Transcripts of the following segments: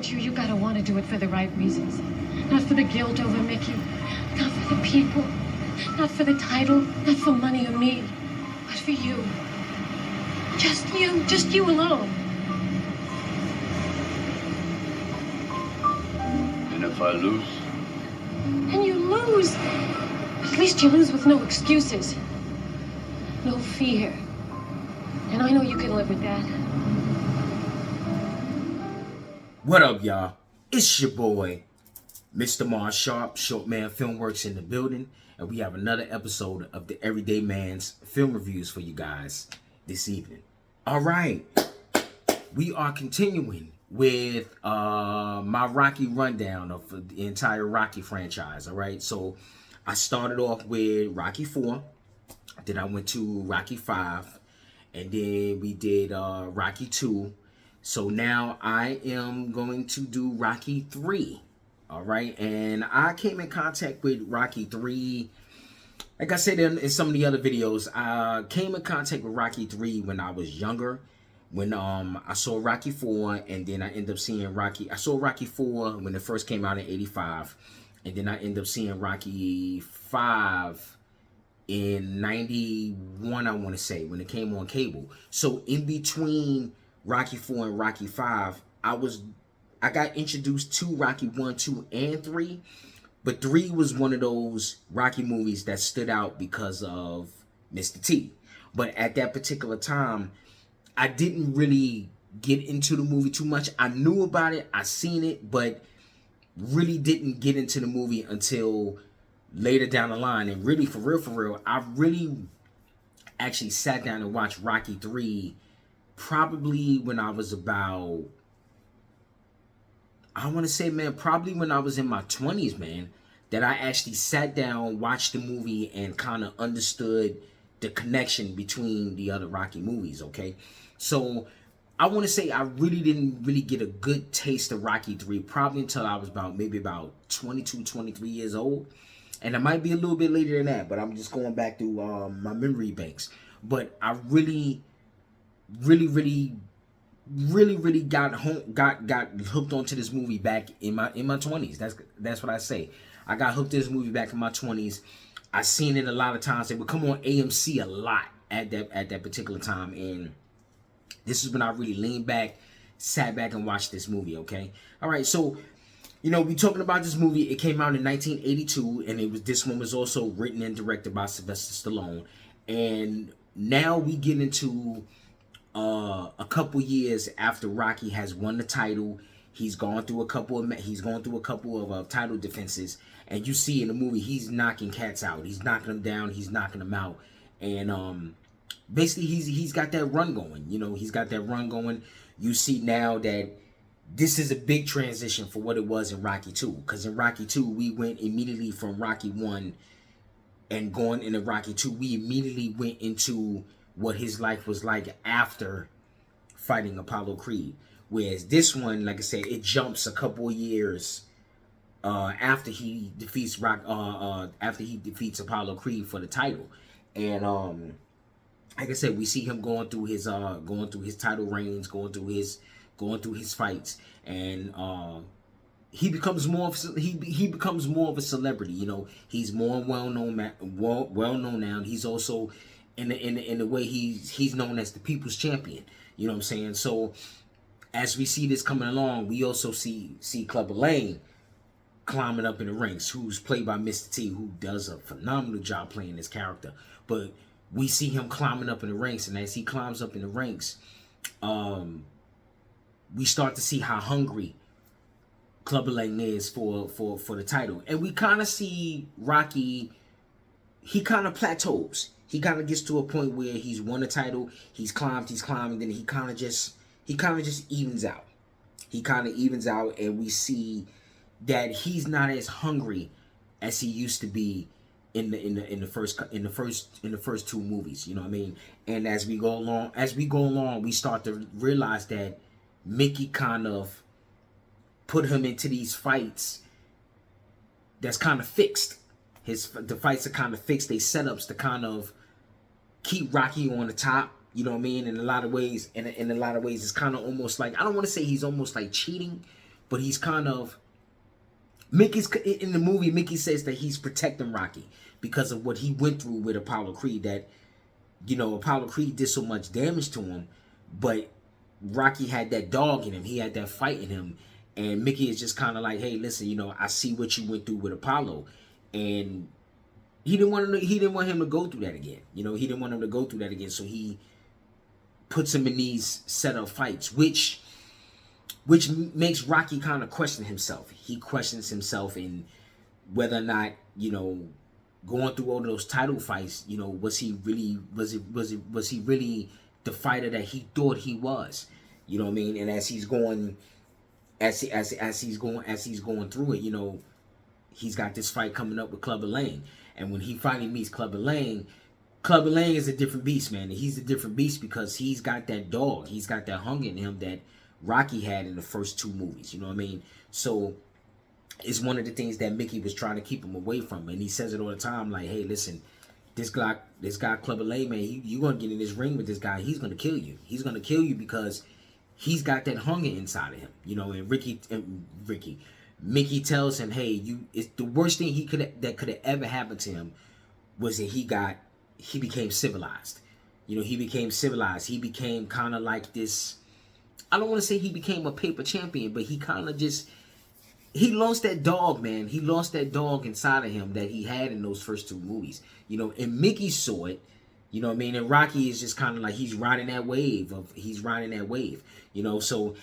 support you, you gotta want to do it for the right reasons. Not for the guilt over Mickey, not for the people, not for the title, not for money or me, but for you. Just you alone. And if I lose? And you lose. At least you lose with no excuses. No fear. And I know you can live with that. What up, y'all? It's your boy, Mr. Mars Sharp, Short Man Filmworks in the building. And we have another episode of the Everyday Man's Film Reviews for you guys this evening. All right. We are continuing with my Rocky rundown of the entire Rocky franchise. All right. So I started off with Rocky 4. Then I went to Rocky 5. And then we did Rocky 2. So now I am going to do Rocky 3. All right. And I came in contact with Rocky 3. Like I said in some of the other videos, I came in contact with Rocky 3 when I was younger. When I saw Rocky 4, and then I ended up seeing I saw Rocky 4 when it first came out in '85. And then I ended up seeing Rocky 5 in '91, I want to say, when it came on cable. So in between Rocky 4 and Rocky 5, I got introduced to Rocky 1, 2, and 3. But 3 was one of those Rocky movies that stood out because of Mr. T. But at that particular time, I didn't really get into the movie too much. I knew about it, I seen it, but really didn't get into the movie until later down the line. And really, for real, I really actually sat down and watched Rocky 3 probably when I was about, I want to say, man, probably when I was in my 20s, man, that I actually sat down, watched the movie, and kind of understood the connection between the other Rocky movies, okay? So I want to say I really didn't get a good taste of Rocky 3 probably until I was maybe about 22, 23 years old. And it might be a little bit later than that, but I'm just going back through my memory banks. But I really got hooked onto this movie back in my 20s. That's what I say. I got hooked to this movie back in my 20s. I seen it a lot of times. It would come on AMC a lot at that particular time, and this is when I really leaned back, sat back, and watched this movie. Okay, all right. So, we talking about this movie. It came out in 1982, and this one was also written and directed by Sylvester Stallone. And now we get into a couple years after Rocky has won the title. He's gone through a couple of title defenses, and you see in the movie he's knocking cats out. He's knocking them down. He's knocking them out, and basically he's got that run going. He's got that run going. You see now that this is a big transition for what it was in Rocky 2, because in Rocky 2 we went immediately from Rocky 1 and going into Rocky 2. We immediately went into what his life was like after fighting Apollo Creed. Whereas this one, like I said, it jumps a couple of years after he defeats Apollo Creed for the title. And like I said, we see him going through his title reigns, going through his fights, and he becomes more of a celebrity. He's more well known now. He's also in the way he's known as the people's champion. You know what I'm saying? So as we see this coming along, we also see Clubber Lang climbing up in the ranks, who's played by Mr. T, who does a phenomenal job playing this character. But we see him climbing up in the ranks, and as he climbs up in the ranks, we start to see how hungry Clubber Lang is for the title. And we kind of see Rocky, he kind of plateaus. He kind of gets to a point where he's won a title, he's climbed, then he kind of just evens out. He kind of evens out, and we see that he's not as hungry as he used to be in the first two movies. You know what I mean? And as we go along, we start to realize that Mickey kind of put him into these fights that's kind of fixed. The fights are kind of fixed. They setups to kind of keep Rocky on the top. You know what I mean? In a lot of ways, it's kind of almost like, I don't want to say he's almost like cheating, but he's kind of Mickey's in the movie. Mickey says that he's protecting Rocky because of what he went through with Apollo Creed. That Apollo Creed did so much damage to him, but Rocky had that dog in him. He had that fight in him, and Mickey is just kind of like, hey, listen, I see what you went through with Apollo, and he didn't want him to go through that again. He didn't want him to go through that again, so he puts him in these set of fights, which makes Rocky kind of question himself. He questions himself in whether or not, going through all those title fights, was he really the fighter that he thought he was? You know what I mean? And as he's going through it, he's got this fight coming up with Clubber Lang. And when he finally meets Clubber Lang is a different beast, man. And he's a different beast because he's got that dog. He's got that hunger in him that Rocky had in the first two movies. You know what I mean? So it's one of the things that Mickey was trying to keep him away from. And he says it all the time, like, hey, listen, this guy Clubber Lang, man, you going to get in this ring with this guy, he's going to kill you. He's going to kill you because he's got that hunger inside of him. And Mickey tells him, hey, it's the worst thing that could have ever happened to him was that he became civilized. He became civilized. He became kind of like this. I don't want to say he became a paper champion, but he kind of he lost that dog, man. He lost that dog inside of him that he had in those first two movies. And Mickey saw it, and Rocky is just kind of like he's riding that wave. So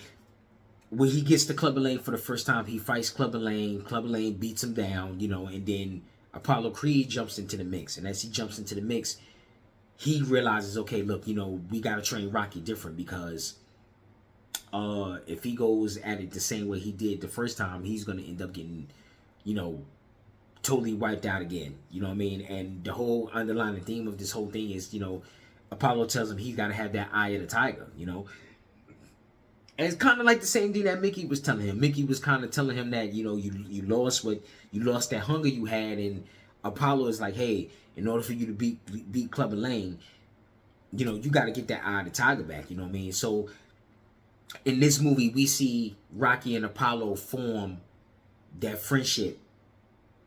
when he gets to Clubber Lang for the first time, he fights Clubber Lang. Clubber Lang beats him down, and then Apollo Creed jumps into the mix. And as he jumps into the mix, he realizes, okay, look, we got to train Rocky different because if he goes at it the same way he did the first time, he's going to end up getting, totally wiped out again. You know what I mean? And the whole underlying theme of this whole thing is, Apollo tells him he's got to have that eye of the tiger, And it's kind of like the same thing that Mickey was telling him. Mickey was kind of telling him that, you lost that hunger you had. And Apollo is like, hey, in order for you to beat Clubber Lang, you got to get that eye of the tiger back. You know what I mean? So in this movie, we see Rocky and Apollo form that friendship.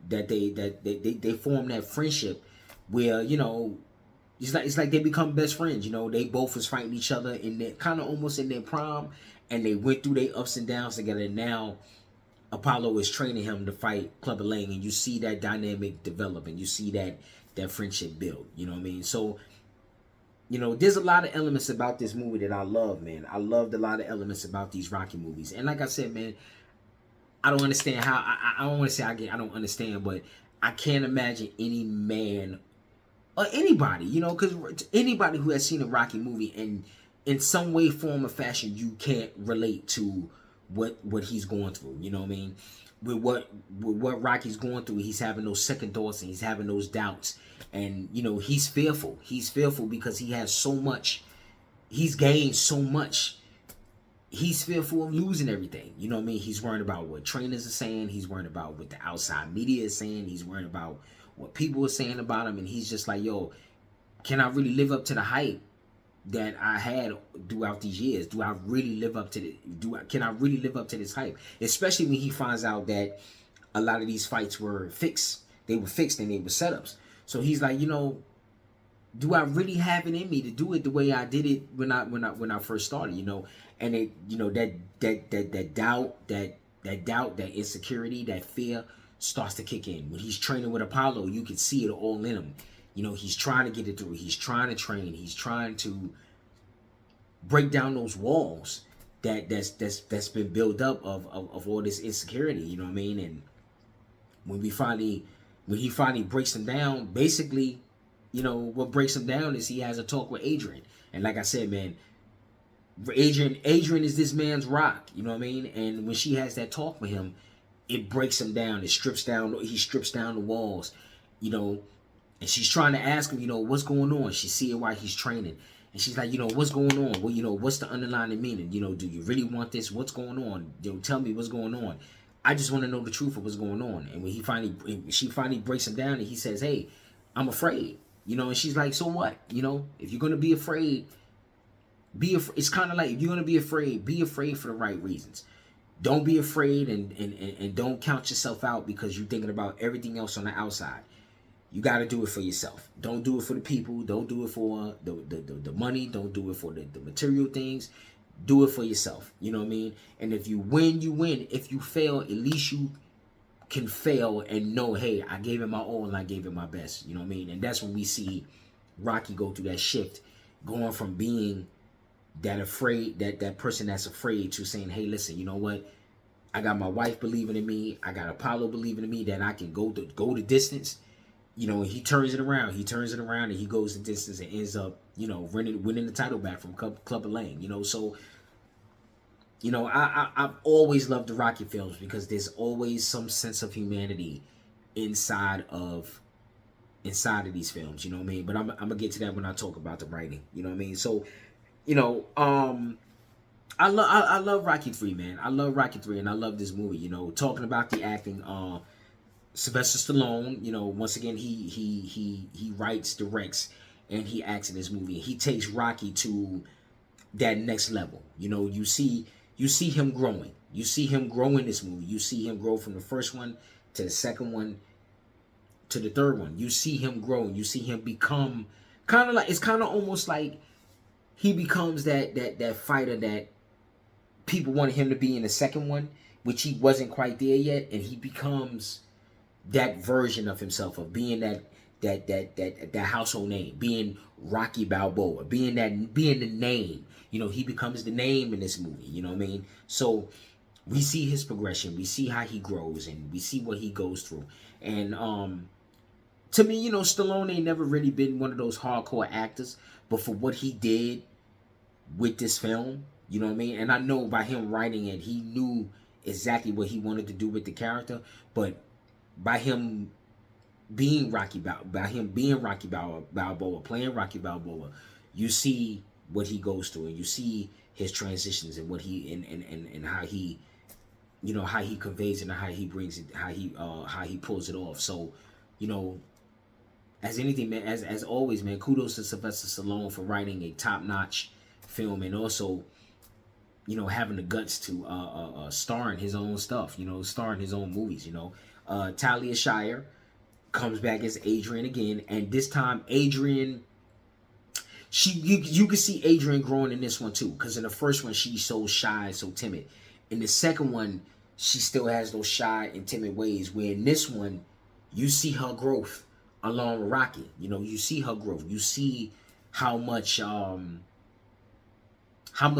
That they form that friendship where it's like they become best friends. They both was fighting each other in their kind of almost in their prime, and they went through their ups and downs together. And now Apollo is training him to fight Clubber Lang, and you see that dynamic develop, and you see that friendship build. You know what I mean? So there's a lot of elements about this movie that I love, man. I loved a lot of elements about these Rocky movies. And like I said, man, I don't understand how, I don't want to say I don't understand, but I can't imagine any man or anybody, because anybody who has seen a Rocky movie and in some way, form, or fashion, you can't relate to what he's going through. You know what I mean? With what Rocky's going through, he's having those second thoughts and he's having those doubts. And, he's fearful. He's fearful because he has so much. He's gained so much. He's fearful of losing everything. You know what I mean? He's worried about what trainers are saying. He's worried about what the outside media is saying. He's worried about what people are saying about him. And he's just like, yo, can I really live up to the hype that I had throughout these years? Can I really live up to this hype? Especially when he finds out that a lot of these fights were fixed. They were fixed and they were setups. So he's like, do I really have it in me to do it the way I did it when I first started? And it, that doubt, that insecurity, that fear starts to kick in. When he's training with Apollo, you can see it all in him. He's trying to get it through. He's trying to train. He's trying to break down those walls that's been built up of all this insecurity. You know what I mean? And when he finally breaks them down, basically, what breaks him down is he has a talk with Adrian. And like I said, man, Adrian is this man's rock. You know what I mean? And when she has that talk with him, it breaks him down. He strips down the walls, and she's trying to ask him, what's going on? She's seeing why he's training. And she's like, what's going on? Well, what's the underlying meaning? Do you really want this? What's going on? Tell me what's going on. I just want to know the truth of what's going on. And when she finally breaks him down and he says, hey, I'm afraid. And she's like, so what? If you're going to be afraid, it's kind of like, if you're going to be afraid for the right reasons. Don't be afraid, and don't count yourself out because you're thinking about everything else on the outside. You got to do it for yourself. Don't do it for the people. Don't do it for the money. Don't do it for the material things. Do it for yourself. You know what I mean? And if you win, you win. If you fail, at least you can fail and know, hey, I gave it my all and I gave it my best. You know what I mean? And that's when we see Rocky go through that shift, going from being that person that's afraid to saying, hey, listen, you know what? I got my wife believing in me. I got Apollo believing in me that I can go the distance. You know, and he turns it around. He turns it around and he goes the distance and ends up, you know, winning the title back from Clubber Lang. You know, so, you know, I've always loved the Rocky films because there's always some sense of humanity inside of these films. You know what I mean? But I'm gonna get to that when I talk about the writing. You know what I mean? So, you know, I love Rocky 3, man. I love Rocky 3 and I love this movie. You know, talking about the acting, Sylvester Stallone, you know, once again he writes, directs, and he acts in this movie. He takes Rocky to that next level. You know, you see him growing. You see him grow in this movie. You see him grow from the first one to the second one to the third one. You see him grow. You see him become kind of like, it's kind of almost like he becomes that fighter that people wanted him to be in the second one, which he wasn't quite there yet, and he becomes that version of himself, of being that household name, being Rocky Balboa, being the name. You know, he becomes the name in this movie. You know what I mean? So we see his progression, we see how he grows, and we see what he goes through. And to me, you know, Stallone ain't never really been one of those hardcore actors, but for what he did with this film, you know what I mean? And I know by him writing it, he knew exactly what he wanted to do with the character, but by him being Rocky Balboa, playing Rocky Balboa, you see what he goes through, and you see his transitions and what he and how he, you know, how he conveys it and how he brings it, how he pulls it off. So, you know, as anything, man, as always, man, kudos to Sylvester Stallone for writing a top-notch film and also, you know, having the guts to star in his own stuff, you know, star in his own movies, you know. Talia Shire comes back as Adrian again, and this time Adrian, you can see Adrian growing in this one too, because in the first one she's so shy, so timid. In the second one, she still has those shy and timid ways, where in this one you see her growth along with Rocky. You know, you see her growth. You see how much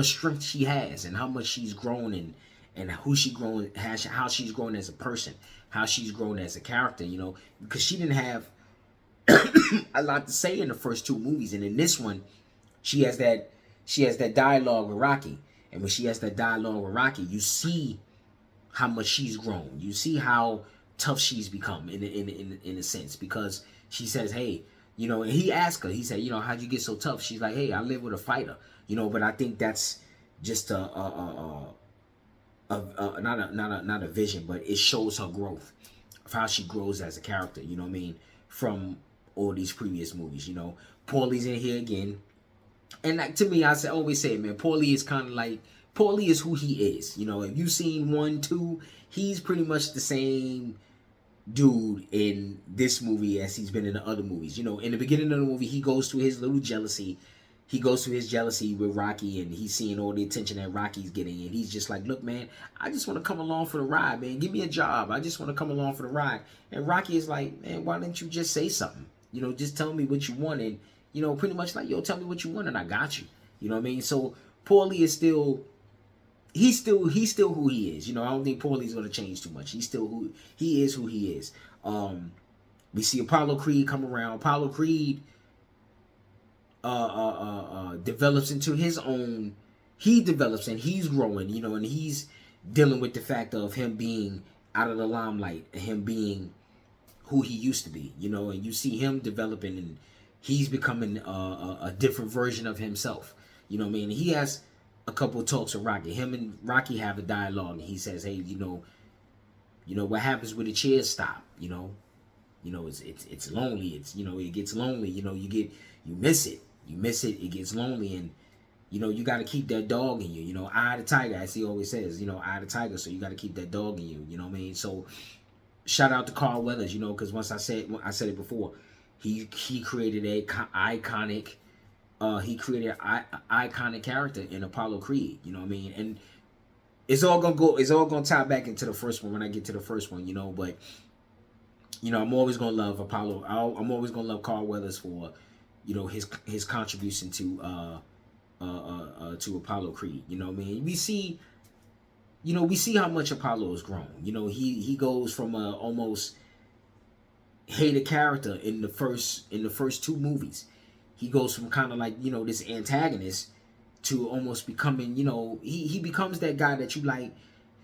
strength she has and how much she's grown and who she grown, how she's grown as a person, how she's grown as a character, you know, because she didn't have a lot to say in the first two movies, and in this one she has that dialogue with Rocky, and when she has that dialogue with Rocky, you see how much she's grown. You see how tough she's become in a sense, because she says, hey, you know, and he asked her, he said, you know, how'd you get so tough? She's like, hey, I live with a fighter, you know. But I think that's just not a vision, but it shows her growth of how she grows as a character, you know what I mean, from all these previous movies. You know, Paulie's in here again, and like, to me, always say, man, Paulie is kind of like, Paulie is who he is. You know, if you've seen 1, 2, he's pretty much the same dude in this movie as he's been in the other movies. You know, in the beginning of the movie, he goes through his little jealousy. He goes through his jealousy with Rocky, and he's seeing all the attention that Rocky's getting, and he's just like, look, man, I just want to come along for the ride, man. Give me a job. I just want to come along for the ride. And Rocky is like, man, why didn't you just say something? You know, just tell me what you want, and, you know, pretty much like, yo, tell me what you want, and I got you. You know what I mean? So Paulie is still, he's still who he is. You know, I don't think Paulie's going to change too much. He's still who he is. We see Apollo Creed come around. Apollo Creed develops into his own. He develops and he's growing, you know, and he's dealing with the fact of him being out of the limelight, him being who he used to be, you know, and you see him developing, and he's becoming a different version of himself. You know what I mean? He has a couple of talks with Rocky. Him and Rocky have a dialogue, and he says, hey, you know what happens when the chairs stop, you know, it's lonely. It's, you know, it gets lonely, you know, you miss it, it gets lonely, and, You know, you got to keep that dog in you. You know, eye of the tiger, as he always says. You know, eye of the tiger. So you got to keep that dog in you. You know what I mean? So shout out to Carl Weathers. You know, because once I said it before, he created a iconic. He created an iconic character in Apollo Creed. You know what I mean? And it's all gonna tie back into the first one when I get to the first one. You know, but you know, I'm always gonna love Apollo. I'm always gonna love Carl Weathers for, you know, his contribution to Apollo Creed. You know what I mean? We see how much Apollo has grown. You know, he goes from a almost hated character in the first two movies. He goes from kind of like, you know, this antagonist to almost becoming, you know, he becomes that guy that you like.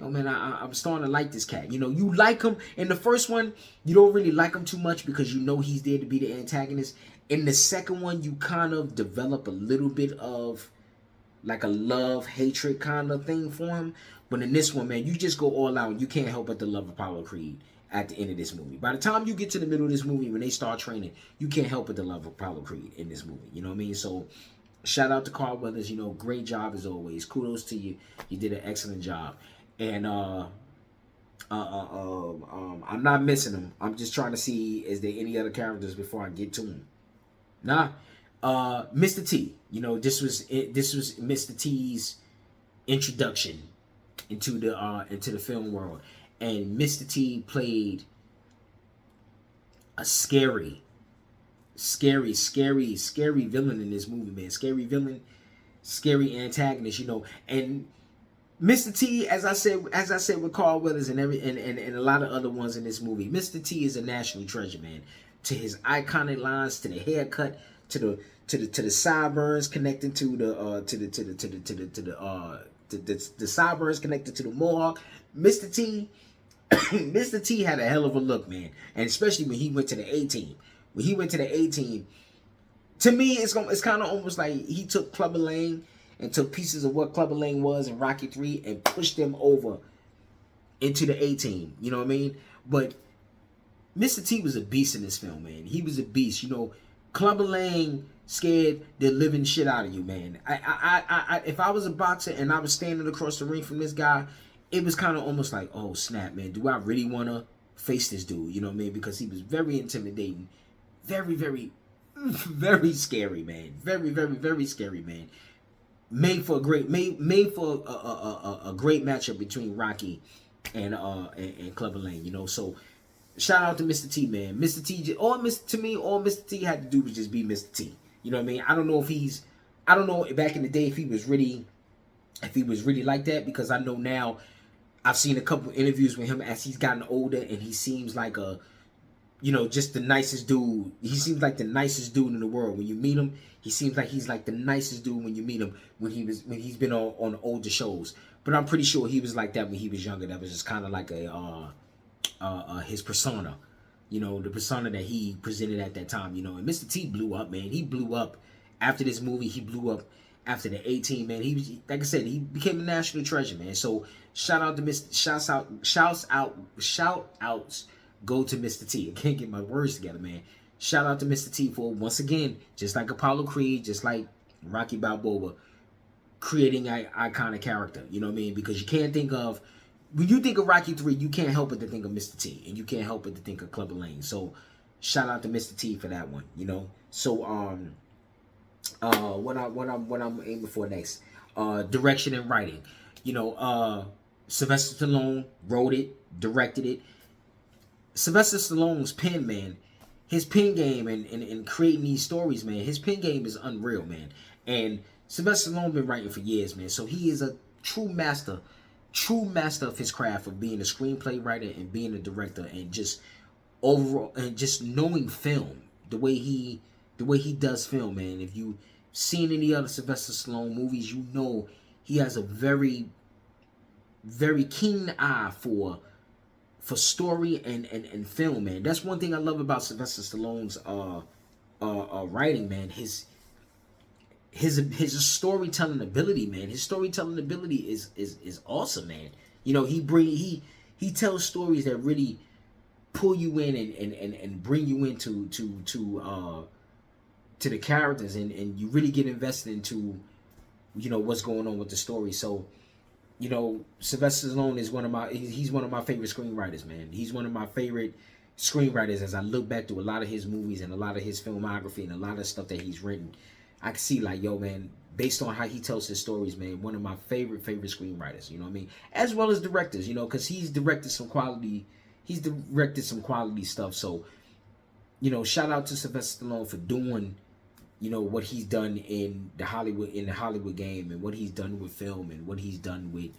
Oh man, I'm starting to like this cat. You know, you like him in the first one. You don't really like him too much because you know he's there to be the antagonist. In the second one, you kind of develop a little bit of like a love-hatred kind of thing for him. But in this one, man, you just go all out. You can't help but to love Apollo Creed at the end of this movie. By the time you get to the middle of this movie, when they start training, you can't help but to love Apollo Creed in this movie. You know what I mean? So shout out to Carl Weathers. You know, great job as always. Kudos to you. You did an excellent job. And I'm not missing him. I'm just trying to see, is there any other characters before I get to him? Nah. Mr. T. You know, this was Mr. T's introduction into the film world. And Mr. T played a scary villain in this movie, man. Scary villain, scary antagonist, you know. And Mr. T, as I said with Carl Weathers and a lot of other ones in this movie, Mr. T is a national treasure, man. To his iconic lines, to the haircut, to the sideburns connecting to the sideburns connected to the mohawk. Mr. T, Mr. T had a hell of a look, man, and especially when he went to the A-Team. When he went to the A-Team, to me, it's kind of almost like he took Clubber Lang and took pieces of what Clubber Lang was in Rocky 3 and pushed them over into the A-Team. You know what I mean? But Mr. T was a beast in this film, man. He was a beast. You know, Clubber Lang scared the living shit out of you, man. If I was a boxer and I was standing across the ring from this guy, it was kind of almost like, oh snap, man, do I really want to face this dude? You know what I mean? Because he was very intimidating, very, very, very scary, man. Very, very, very scary, man. Made for a great matchup between Rocky and Clubber Lang, you know. So shout out to Mr. T, man. Mr. T, all Mr. T had to do was just be Mr. T. You know what I mean? I don't know back in the day if he was really like that, because I know now I've seen a couple interviews with him as he's gotten older, and he seems like just the nicest dude. He seems like the nicest dude in the world. When you meet him, he seems like he's like the nicest dude when you meet him, when he's been on older shows. But I'm pretty sure he was like that when he was younger. That was just kind of like his persona. You know, the persona that he presented at that time, you know. And Mr. T blew up, man. He blew up after this movie. He blew up after the A-Team, man. He was, like I said, he became a national treasure, man. So shout outs go to Mr. T. I can't get my words together, man. Shout out to Mr. T for, once again, just like Apollo Creed, just like Rocky Balboa, creating an iconic character. You know what I mean? Because you can't think of, when you think of Rocky 3, you can't help but to think of Mr. T, and you can't help but to think of Clubber Lang. So shout out to Mr. T for that one, you know. So what I'm aiming for next, direction and writing. You know, Sylvester Stallone wrote it, directed it. Sylvester Stallone's pen, man, his pen game and creating these stories, man, his pen game is unreal, man. And Sylvester Stallone been writing for years, man. So he is a true master of his craft, of being a screenplay writer and being a director, and just overall, and just knowing film, the way he does film, man. If you've seen any other Sylvester Stallone movies, you know he has a very, very keen eye for story and film, man. That's one thing I love about Sylvester Stallone's writing, man. His storytelling ability, man. His storytelling ability is awesome, man. You know, he tells stories that really pull you in and bring you into to the characters, and you really get invested into what's going on with the story. So, Sylvester Stallone is he's one of my favorite screenwriters, man. He's one of my favorite screenwriters. As I look back through a lot of his movies and a lot of his filmography and a lot of stuff that he's written, I can see like, yo, man, based on how he tells his stories, man, one of my favorite screenwriters, you know what I mean? As well as directors, because he's directed some quality stuff. So, shout out to Sylvester Stallone for doing, what he's done in the Hollywood game, and what he's done with film, and what he's done with,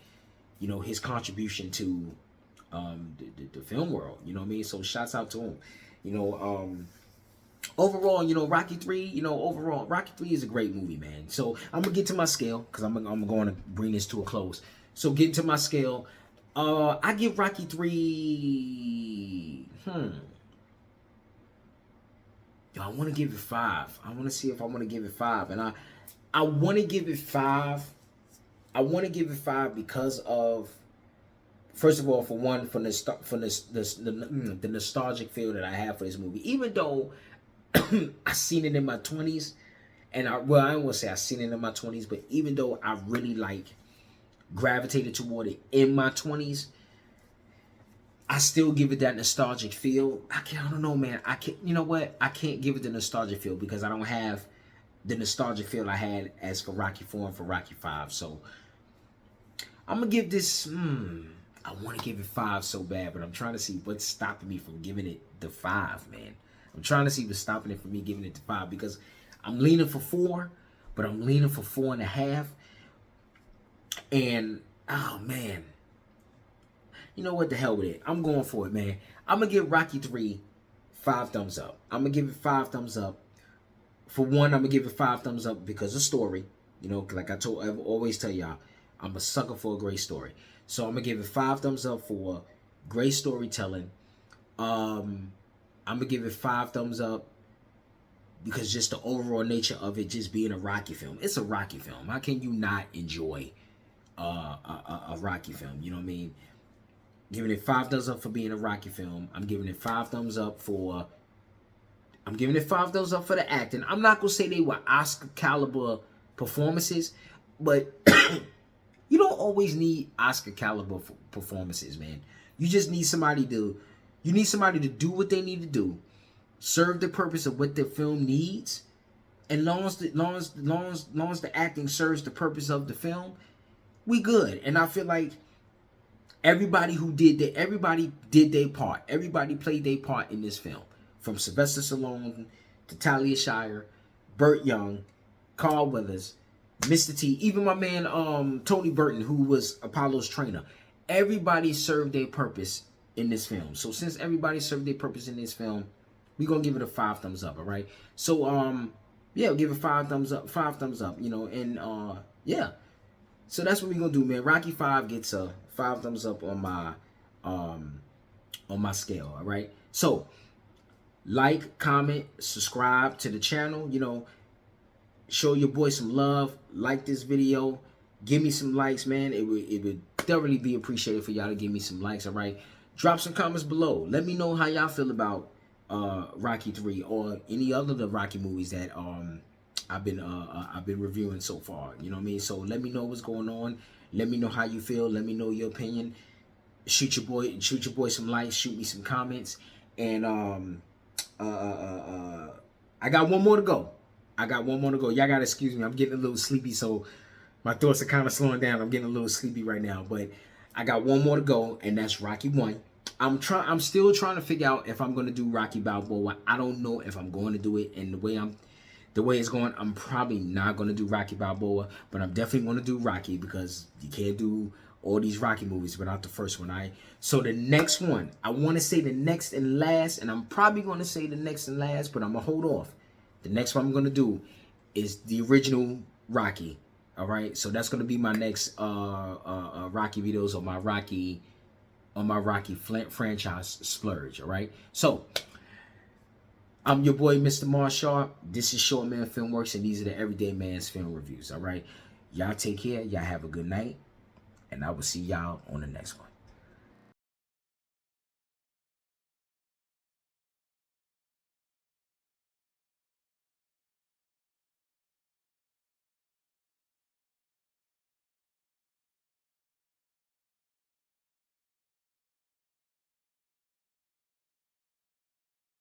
his contribution to the film world, you know what I mean? So shouts out to him. Overall, Rocky 3, Rocky 3 is a great movie, man. So I'm gonna get to my scale, because I'm going to bring this to a close. So getting to my scale, I give Rocky 3 Yo, I want to give it 5. I want to see if I want to give it 5. And I want to give it 5. I want to give it 5 because of, first of all, for the nostalgic feel that I have for this movie. Even though I seen it in my 20s, and I don't want to say I seen it in my 20s, but even though I really gravitated toward it in my 20s, I still give it that nostalgic feel. I don't know, man. I can't. You know what? I can't give it the nostalgic feel because I don't have the nostalgic feel I had as for Rocky 4 and for Rocky 5. So I'm gonna give this. I want to give it 5 so bad, but I'm trying to see what's stopping me from giving it the 5, man. I'm trying to see what's stopping it from me giving it the 5 because I'm leaning for 4, but I'm leaning for 4.5. And oh man. You know what, the hell with it. I'm going for it, man. I'm going to give Rocky 3 5 thumbs up. I'm going to give it 5 thumbs up. For one, I'm going to give it 5 thumbs up because of story. Like I always tell y'all, I'm a sucker for a great story. So I'm going to give it 5 thumbs up for great storytelling. I'm going to give it 5 thumbs up because just the overall nature of it just being a Rocky film. It's a Rocky film. How can you not enjoy a Rocky film? You know what I mean? Giving it 5 thumbs up for being a Rocky film. I'm giving it 5 thumbs up for the acting. I'm not gonna say they were Oscar caliber performances, but you don't always need Oscar caliber performances, man. You just need somebody to do what they need to do, serve the purpose of what the film needs, and long as the acting serves the purpose of the film, we good. And I feel like everybody did their part. Everybody played their part in this film. From Sylvester Stallone to Talia Shire, Burt Young, Carl Weathers, Mr. T, even my man Tony Burton, who was Apollo's trainer. Everybody served their purpose in this film. So since everybody served their purpose in this film, we're gonna give it a 5 thumbs up, all right? So yeah, we'll give it 5 thumbs up, and yeah. So that's what we're gonna do, man. Rocky 5 gets a 5 thumbs up on my scale, all right? So like, comment, subscribe to the channel, show your boy some love, like this video, give me some likes, man. It would thoroughly be appreciated for y'all to give me some likes, all right? Drop some comments below. Let me know how y'all feel about Rocky 3 or any other of the Rocky movies that I've been reviewing so far. You know what I mean? So let me know what's going on. Let me know how you feel. Let me know your opinion. Shoot your boy some likes. Shoot me some comments. And I got one more to go. Y'all gotta excuse me. I'm getting a little sleepy, so my thoughts are kind of slowing down. I'm getting a little sleepy right now, but I got one more to go, and that's Rocky 1. I'm still trying to figure out if I'm gonna do Rocky Balboa. I don't know if I'm going to do it, and the way it's going, I'm probably not going to do Rocky Balboa, but I'm definitely going to do Rocky because you can't do all these Rocky movies without the first one, all right? So the next one, I want to say the next and last, and I'm probably going to say the next and last, but I'm going to hold off. The next one I'm going to do is the original Rocky, all right? So that's going to be my next Rocky videos on my Rocky franchise splurge, all right? So I'm your boy, Mr. Mar Sharp. This is Short Man Filmworks, and these are the Everyday Man's Film Reviews, all right? Y'all take care. Y'all have a good night, and I will see y'all on the next one.